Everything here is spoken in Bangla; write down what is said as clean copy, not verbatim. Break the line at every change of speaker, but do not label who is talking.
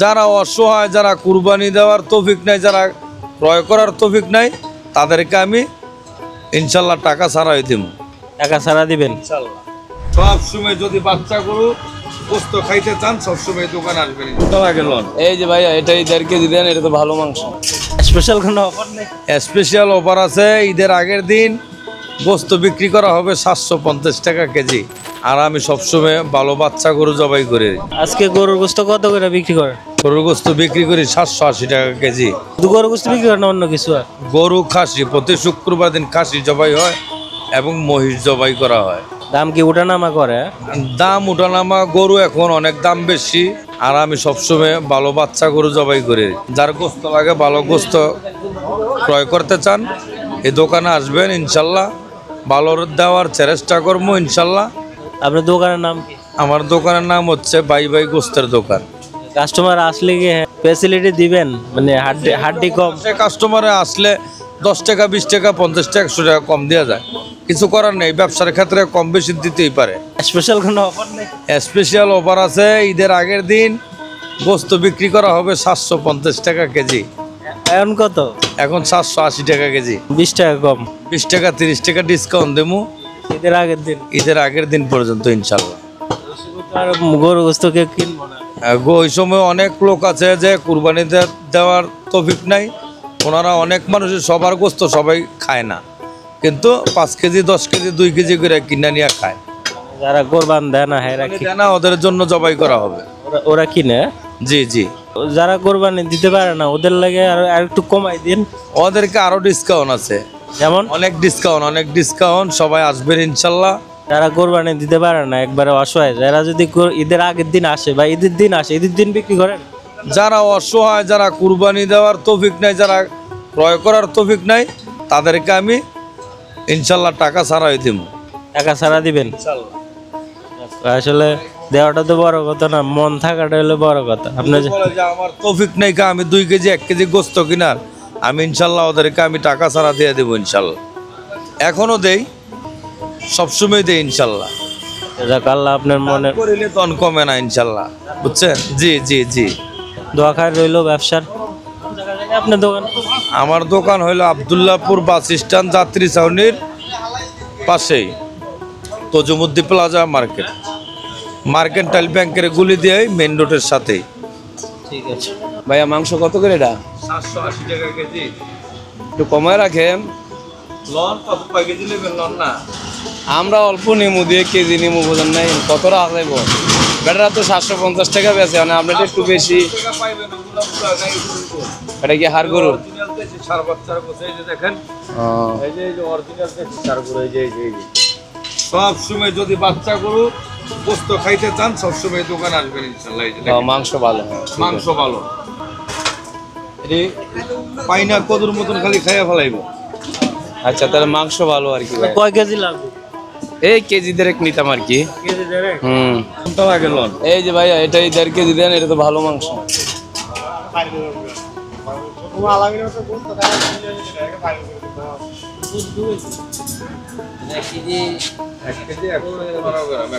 যারা অসহায়, যারা কুরবানি দেওয়ার তৌফিক নাই, যারা ক্রয় করার তৌফিক নাই, তাদেরকে আমি ইনশাল্লাহ টাকা ছাড়াই দিব।
টাকা ছাড়া দিবেন?
ইনশাল্লাহ। সব সময় যদি বাচ্চা গরু গোস্ত খাইতে চান, সবসময় দোকান আসবেন।
এই যে ভাইয়া, এটা 1.5 কেজি দেন, এটা তো ভালো মাংস।
স্পেশাল কোনো অফার নেই?
স্পেশাল অফার আছে। ঈদের আগের দিন গোস্ত বিক্রি করা হবে 750 টাকা কেজি। আর আমি সবসময় ভালো বাচ্চা গরু জবাই করি।
আজকে গরুর গোস্ত কত করে বিক্রি করেন?
গরুর গোস্ত বিক্রি করি 780 টাকা কেজি।
গরুর গোস্ত বিক্রি করেন না অন্য কিছু? আর
গরু খাসি প্রতি শুক্রবার দিন খাসি জবাই হয় এবং মহিষ জবাই করা হয়।
দাম কি ওঠানামা করে?
দাম উঠানামা, গরু এখন অনেক দাম বেশি। আর আমি সবসময় ভালো বাচ্চা গরু জবাই করি। যার গোস্ত লাগে, ভালো গোস্ত ক্রয় করতে চান, এই দোকানে আসবেন। ইনশাল্লাহ ভালো দেওয়ার চেষ্টা করবো ইনশাল্লাহ।
আপনার দোকানের নাম কি?
আমার দোকানের নাম হচ্ছে বাই বাই গোস্তের দোকান।
কাস্টমার আসলে কি ফ্যাসিলিটি দিবেন? মানে হাড্ডি কম?
কাস্টমারে আসলে 10 টাকা, 20 টাকা, 50 টাকা, 100 টাকা কম দেওয়া যায়। কিছু করার নেই, ব্যবসার ক্ষেত্রে কম বেশি দিতেই পারে।
স্পেশাল কোনো অফার নেই?
স্পেশাল অফার আছে। ঈদের আগের দিন গোস্ত বিক্রি করা হবে 750 টাকা কেজি।
এখন কত?
এখন 780 টাকা কেজি।
20 টাকা কম?
20 টাকা, 30 টাকা ডিসকাউন্ট দেবো
ঈদের আগের দিন?
ঈদের আগের দিন পর্যন্ত ইনশাল্লাহ।
আর গরু গোস্ত কে কিনবো না?
ওই সময় অনেক লোক আছে যে কুরবানি দেওয়ার তৌফিক নাই, ওনারা অনেক মানুষের সবার গোস্ত সবাই খায় না, কিন্তু 5 কেজি, 10 কেজি, 2 কেজি করে কিনে নিয়ে খায়।
যারা কোরবান দেয় না, হ্যাঁ
দেয় না, ওদের জন্য জবাই করা হবে।
ওরা কিনে?
জি জি।
যারা কোরবানি দিতে পারে না, ওদের লাগে আর একটু কমাই দিন।
ওদেরকে আরো ডিসকাউন্ট আছে।
যেমন?
অনেক ডিসকাউন্ট। সবাই আসবেন ইনশাল্লাহ।
যারা কোরবানি দিতে পারে না, একবারে অসহায়, যারা যদি ঈদের আগের দিন আসে বা ঈদের দিন আসে, ঈদের দিন বিক্রি করেন?
যারা অসহায়, যারা কুরবানি দেওয়ার তৌফিক নাই, যারা ক্রয় করার তৌফিক নাই, তাদেরকে আমি ইনশাল্লাহ টাকা ছাড়াই দিব।
টাকা ছাড়া দিবেন? আসলে দেওয়াটা তো বড় কথা না, মন থাকাটা হলো বড় কথা। আপনার
আমার তৌফিক নাই কা আমি 2 কেজি 1 কেজি গোস্ত কিনার, আমি ইনশাল্লাহ ওদেরকে আমি টাকা ছাড়া দিয়ে দেবো ইনশাল্লাহ। এখনো দেই, সবসময় দেই ইনশাল্লাহ।
আল্লাহ আপনার মনে
করিলে তন কমে না ইনশাল্লাহ, বুঝছেন? জি জি জি।
দোয়া খায় রইল ব্যবসার। আপনার দোকান?
আমার দোকান হইলো আব্দুল্লাহপুর বাস স্ট্যান্ড, যাত্রী ছাউনির পাশেই তজুমুদ্দি প্লাজা মার্কেট, মার্কেন্টাইল ব্যাংকের গুলি দিয়ে মেন রোডের সাথেই।
ঠিক আছে
ভাইয়া, মাংস কত করে এটা?
780 টাকা কেজি।
একটু কমায় রাখেন।
লন কত কেজি নেবেন? লন না,
আমরা অল্প নিমু, 2 কেজি নিমু, বোঝেন নাই? কত রাখা যাইব? বেটারা তো 750 টাকা বেচে, মানে আপনার একটু বেশি। এটা কি হাড় গরু?
দেখেন, সব সময় যদি বাচ্চা গরু গোস্ত খাইতে চান, সবসময় দোকান আসবেন ইনশাল্লাহ।
মাংস ভালো,
মাংস ভালো। পাইনা কদুর মতন খালি খাইয়া ফেলাইব।
আচ্ছা, তাহলে মাংস ভালো আর কি।
কয় কেজি লাগবে?
এই কেজি 1.5 নিতাম আর কি।
কেজি দেড়েক?
কোনটা লাগে লন?
এই যে ভাইয়া, এটা 1.5 কেজি দেন, এটা তো ভালো মাংস।
এক কেজি
1 কেজি 100 গ্রাম।